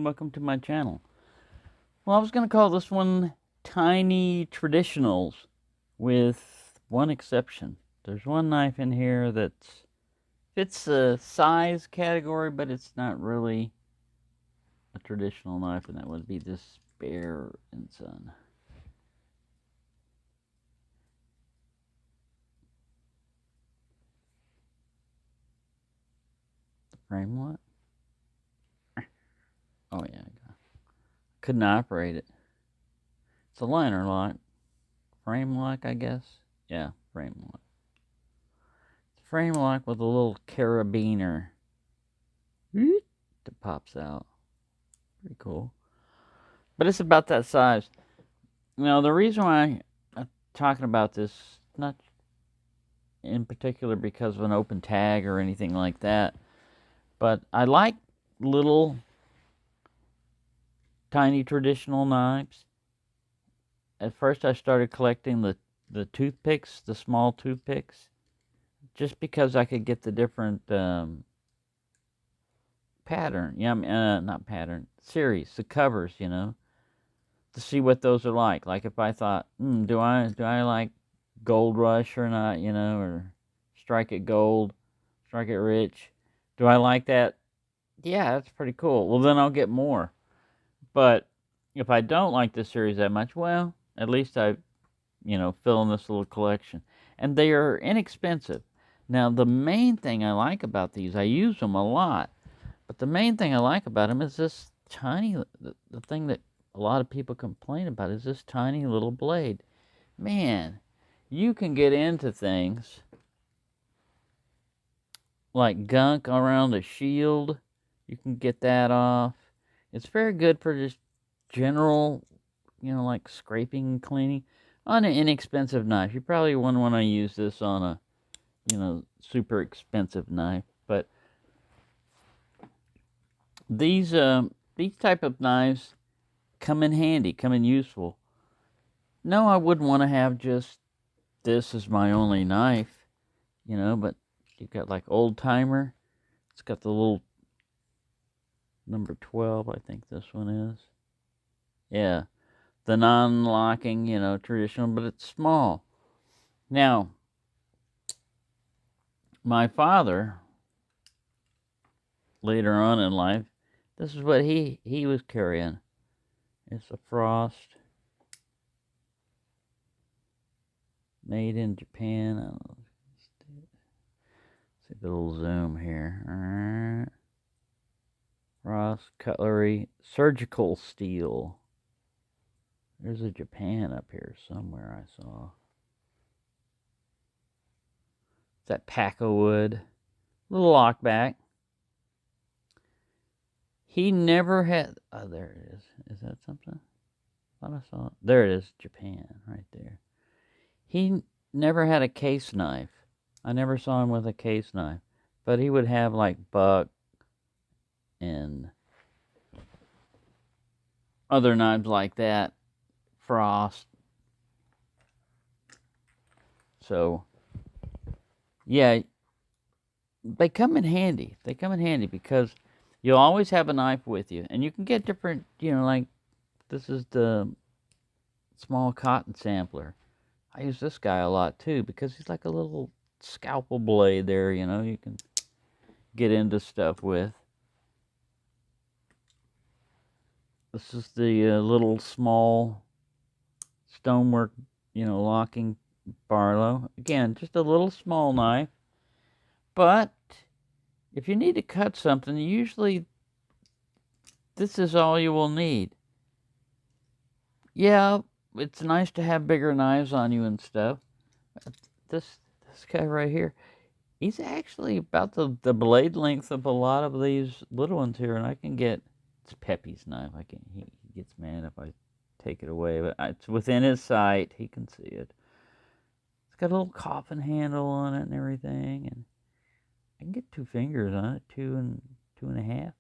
welcome to my channel. Well, I was going to call this one Tiny Traditionals, with one exception. There's one knife in here that fits the size category, but it's not really a traditional knife, and that would be this Bear & Son. The frame lock? Oh yeah, couldn't operate it. It's a liner lock. Frame lock, I guess. Yeah, frame lock. Frame lock with a little carabiner that pops out. Pretty cool. But it's about that size. Now, the reason why I'm talking about this, not in particular because of an open tag or anything like that, but I like little tiny traditional knives. At first I started collecting the toothpicks, the small toothpicks, just because I could get the different pattern, not pattern, series, the covers, to see what those are like. Like if I thought, do I like Gold Rush or not, or Strike It Gold, Strike It Rich. Do I like that? Yeah, that's pretty cool. Well, then I'll get more. But if I don't like this series that much, well, at least I, fill in this little collection. And they are inexpensive. Now, the main thing I like about these, I use them a lot, but the main thing I like about them is this tiny, the thing that a lot of people complain about is this tiny little blade. Man, you can get into things like gunk around a shield. You can get that off. It's very good for just general, like scraping and cleaning on an inexpensive knife. You probably wouldn't want to use this on a, super expensive knife. But these type of knives come in handy, come in useful. No, I wouldn't want to have just this as my only knife, but you've got like Old Timer. It's got the little number 12, I think this one is. Yeah, the non-locking, traditional, but it's small. Now, my father, later on in life, this is what he was carrying. It's a Frost, made in Japan. I don't know. Let's see a little zoom here. All right. Frost cutlery, surgical steel. There's a Japan up here somewhere I saw. It's that Paco wood. Little lockback. He never had... Oh, there it is. Is that something? I thought I saw it. There it is. Japan, right there. He never had a case knife. I never saw him with a case knife. But he would have like buck and other knives like that. Frost. So, yeah, they come in handy. They come in handy because you'll always have a knife with you. And you can get different, like this is the small cotton sampler. I use this guy a lot too because he's like a little scalpel blade there, you can get into stuff with. This is the little small stonework, locking Barlow. Again, just a little small knife. But if you need to cut something, usually this is all you will need. Yeah, it's nice to have bigger knives on you and stuff. This guy right here, he's actually about the blade length of a lot of these little ones here, and I can get... It's Pepe's knife. He gets mad if I take it away, but it's within his sight. He can see it. It's got a little coffin handle on it and everything, and I can get 2 fingers on it, 2 and 2.5. If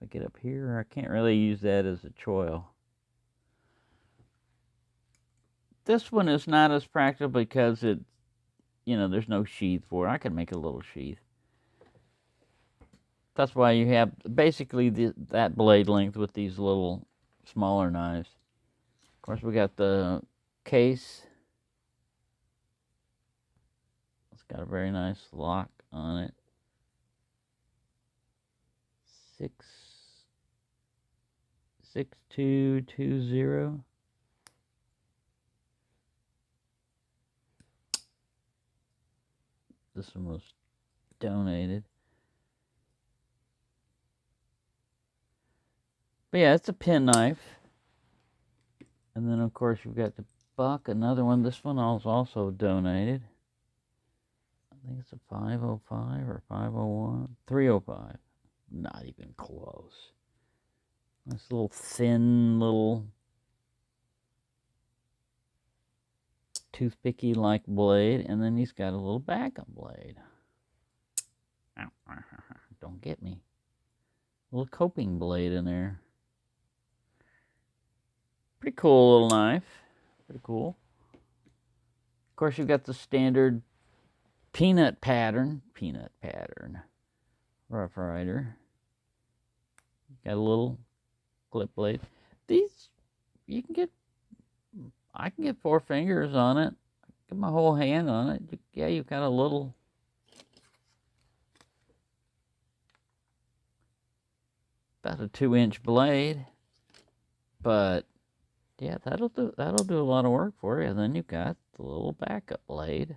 I get up here, I can't really use that as a choil. This one is not as practical because it, there's no sheath for it. I can make a little sheath. That's why you have basically that blade length with these little smaller knives. Of course, we got the case. It's got a very nice lock on it. 6220. This one was donated. But yeah, it's a pen knife. And then, of course, you've got the buck, another one. This one was also donated. I think it's a 505 or 501. 305. Not even close. This little thin little toothpicky like blade, and then he's got a little backup blade. Don't get me. A little coping blade in there. Pretty cool little knife. Pretty cool. Of course, you've got the standard peanut pattern. Rough Rider. Got a little clip blade. These, you can get, I can get 4 fingers on it. Get my whole hand on it. Yeah, you've got a little, about a 2-inch blade. But yeah, that'll do a lot of work for you. And then you've got the little backup blade.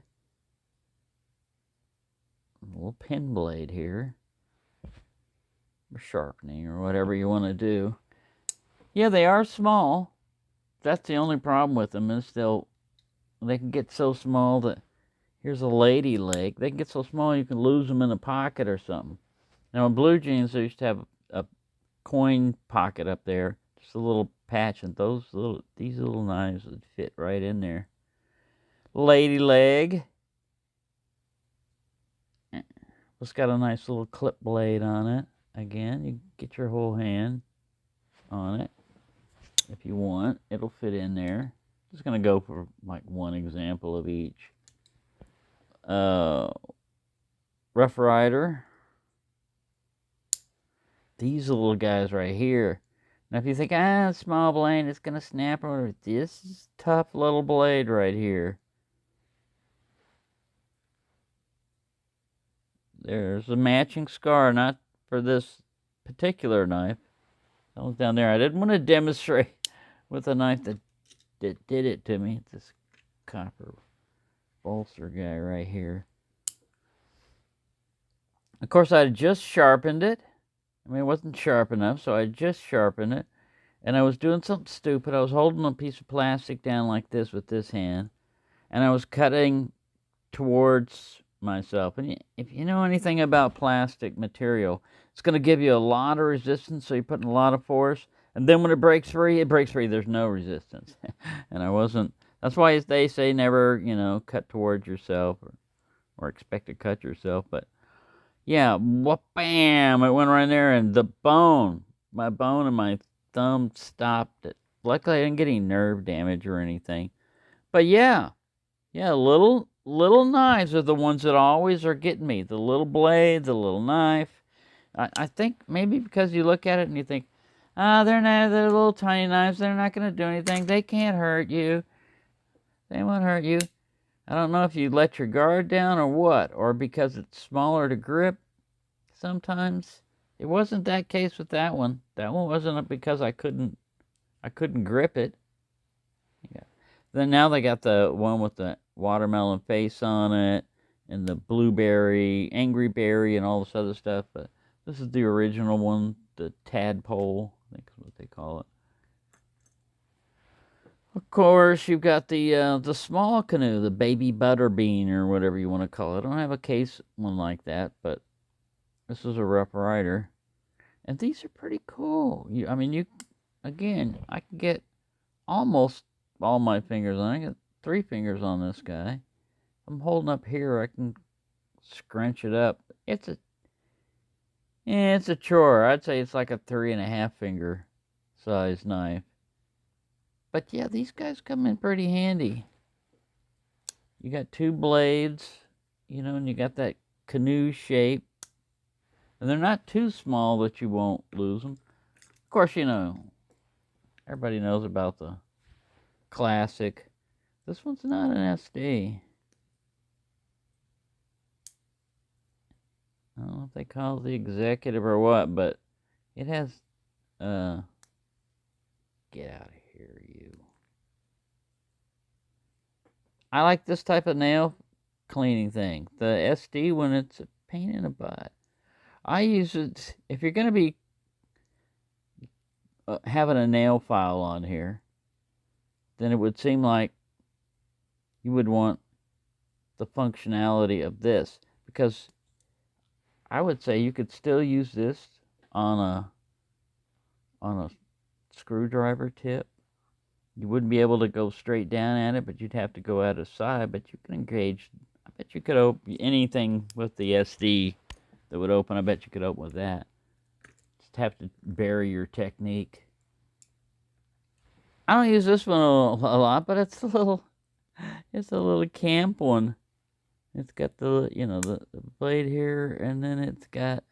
A little pen blade here. Or sharpening or whatever you want to do. Yeah, they are small. That's the only problem with them is they can get so small that, here's a lady leg. They can get so small you can lose them in a pocket or something. Now in blue jeans, they used to have a coin pocket up there. Just a little patch, and these little knives would fit right in there. Lady leg. It's got a nice little clip blade on it. Again, you get your whole hand on it if you want. It'll fit in there. Just gonna go for like one example of each. Rough Rider. These little guys right here. Now if you think, small blade, it's gonna snap or whatever. This is a tough little blade right here. There's a matching scar, not for this particular knife. That was down there. I didn't want to demonstrate with a knife that did it to me. This copper bolster guy right here. Of course, I had just sharpened it. I mean, it wasn't sharp enough, so I just sharpened it. And I was doing something stupid. I was holding a piece of plastic down like this with this hand. And I was cutting towards myself. And if you know anything about plastic material, it's going to give you a lot of resistance, so you're putting a lot of force. And then when it breaks free, There's no resistance. And I wasn't. That's why they say never, cut towards yourself or expect to cut yourself. But yeah, bam! It went right there, and my bone and my thumb stopped it. Luckily, I didn't get any nerve damage or anything. But yeah, little knives are the ones that always are getting me. The little blade, the little knife. I think maybe because you look at it and you think, they're little tiny knives. They're not going to do anything. They can't hurt you. They won't hurt you. I don't know if you let your guard down or what, or because it's smaller to grip. Sometimes it wasn't that case with that one. That one wasn't because I couldn't grip it. Yeah. Then now they got the one with the watermelon face on it, and the blueberry, angry berry, and all this other stuff. But this is the original one, the tadpole, I think is what they call it. Of course, you've got the small canoe, the baby butterbean or whatever you want to call it. I don't have a case one like that, but this is a Rough Rider, and these are pretty cool. Again, I can get almost all my fingers on. I got 3 fingers on this guy. I'm holding up here. I can scrunch it up. It's a chore. I'd say it's like a 3.5 finger size knife. But yeah, these guys come in pretty handy. You got 2 blades, and you got that canoe shape. And they're not too small that you won't lose them. Of course, you know, everybody knows about the classic. This one's not an SD. I don't know if they call it the executive or what, but it has, get out of here, you. I like this type of nail cleaning thing. The SD when it's a pain in the butt. I use it, if you're going to be having a nail file on here, then it would seem like you would want the functionality of this, because I would say you could still use this on a screwdriver tip. You wouldn't be able to go straight down at it, but you'd have to go out of side. But you can engage. I bet you could open anything with the SD that would open. I bet you could open with that. Just have to vary your technique. I don't use this one a lot, but it's a little Campone. It's got the, you know, the blade here, and then it's got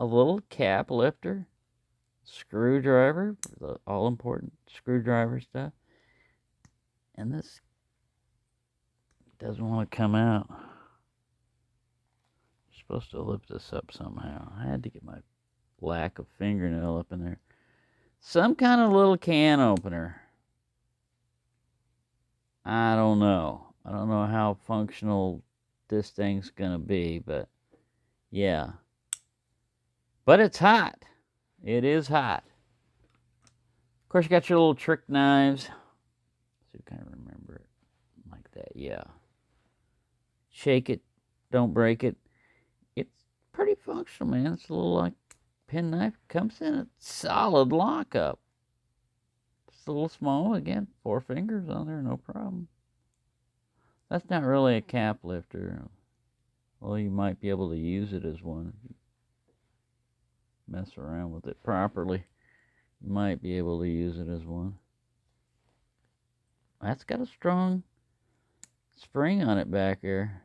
a little cap lifter, screwdriver, the all-important screwdriver stuff. And this doesn't want to come out. You're supposed to lift this up somehow. I had to get my lack of fingernail up in there. Some kind of little can opener. I don't know. I don't know how functional this thing's going to be, but yeah. But it's hot. It is hot. Of course, you got your little trick knives. So you kind of remember it like that. Yeah. Shake it. Don't break it. It's pretty functional, man. It's a little like penknife. Comes in a solid lockup. It's a little small. Again, 4 fingers on there, no problem. That's not really a cap lifter. Well, you might be able to use it as one. If you mess around with it properly, you might be able to use it as one. That's got a strong spring on it back here.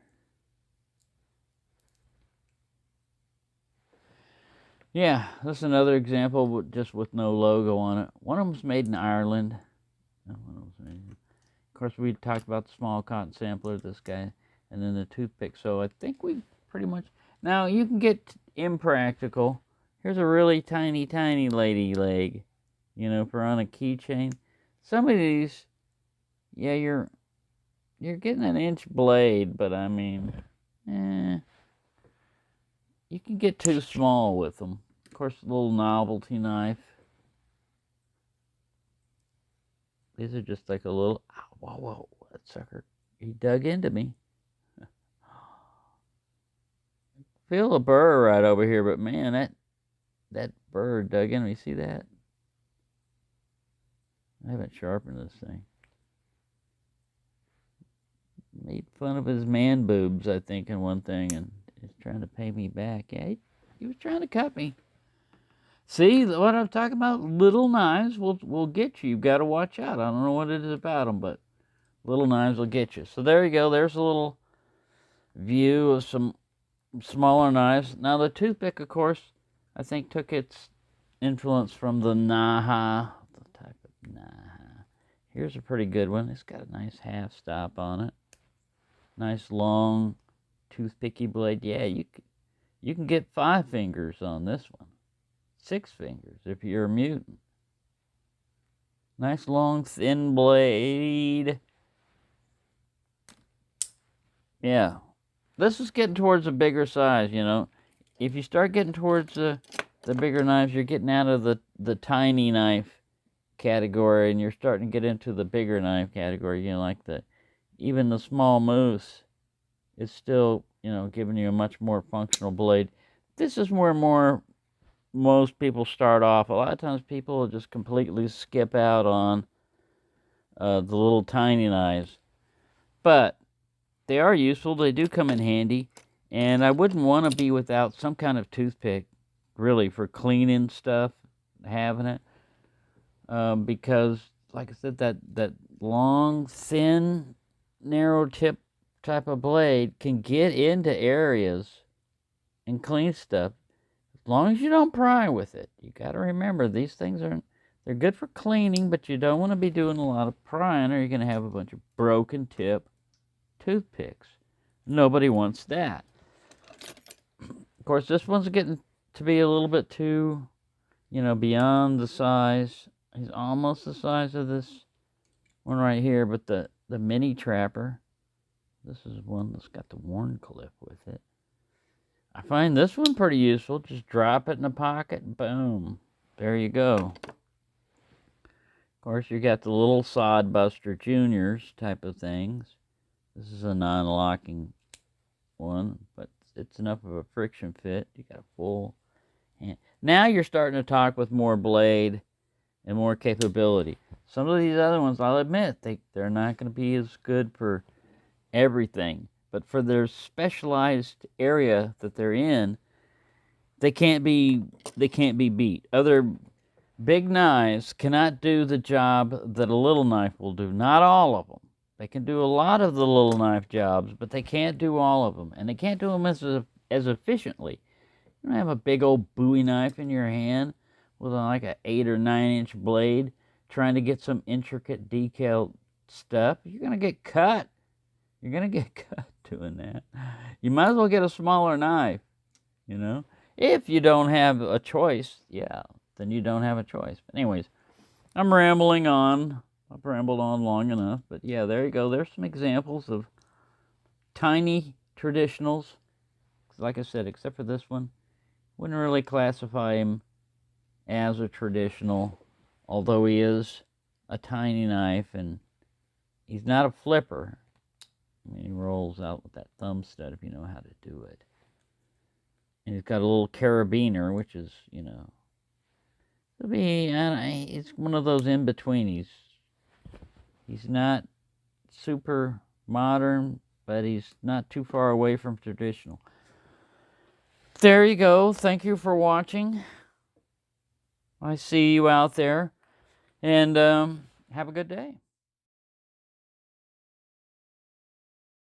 Yeah, this is another example just with no logo on it. One of them's made in Ireland. Of course, we talked about the small cotton sampler, this guy, and then the toothpick. So I think we pretty much... Now, you can get impractical. Here's a really tiny, tiny lady leg, you know, for on a keychain. Some of these, yeah, you're getting an inch blade, but I mean, you can get too small with them. Of course, a little novelty knife. These are just like a little, whoa, that sucker, he dug into me. Feel a burr right over here, but man, that burr dug in me. See that? I haven't sharpened this thing. Made fun of his man boobs, I think, in one thing, and he's trying to pay me back. Yeah, he was trying to cut me. See what I'm talking about? Little knives will get you. You've got to watch out. I don't know what it is about them, but little knives will get you. So there you go. There's a little view of some smaller knives. Now the toothpick, of course, I think took its influence from the Naha, the type of Naha. Here's a pretty good one. It's got a nice half stop on it. Nice long toothpicky blade. Yeah, you can get 5 fingers on this one. 6 fingers if you're a mutant. Nice long thin blade. Yeah. This is getting towards a bigger size, you know. If you start getting towards the bigger knives, you're getting out of the tiny knife category, and you're starting to get into the bigger knife category, you know, like even the small moose is still, you know, giving you a much more functional blade. This is where most people start off. A lot of times people will just completely skip out on the little tiny knives. But they are useful. They do come in handy. And I wouldn't want to be without some kind of toothpick, really, for cleaning stuff, having it. Because, like I said, that long, thin, narrow tip type of blade can get into areas and clean stuff as long as you don't pry with it. You got to remember, these things they're good for cleaning, but you don't want to be doing a lot of prying or you're going to have a bunch of broken tip toothpicks. Nobody wants that. Of course, this one's getting to be a little bit too, beyond the size. He's almost the size of this one right here, but the mini trapper, this is one that's got the worn clip with it. I find this one pretty useful. Just drop it in a pocket, boom. There you go. Of course, you got the little Sod Buster Juniors type of things. This is a non-locking one, but it's enough of a friction fit. You got a full hand. Now you're starting to talk with more blade and more capability. Some of these other ones, I'll admit, they're not going to be as good for everything. But for their specialized area that they're in, they can't be beat. Other big knives cannot do the job that a little knife will do. Not all of them. They can do a lot of the little knife jobs, but they can't do all of them. And they can't do them as efficiently. You don't have a big old Bowie knife in your hand with like an 8 or 9 inch blade trying to get some intricate decal stuff. You're going to get cut. You're going to get cut doing that. You might as well get a smaller knife, If you don't have a choice, then you don't have a choice. But anyways, I'm rambling on. I've rambled on long enough. But yeah, there you go. There's some examples of tiny traditionals. Like I said, except for this one, wouldn't really classify him as a traditional, although he is a tiny knife, and he's not a flipper. I mean, he rolls out with that thumb stud if you know how to do it. And he's got a little carabiner, which is, it's one of those in between. He's not super modern, but he's not too far away from traditional. There you go. Thank you for watching. I see you out there, and have a good day.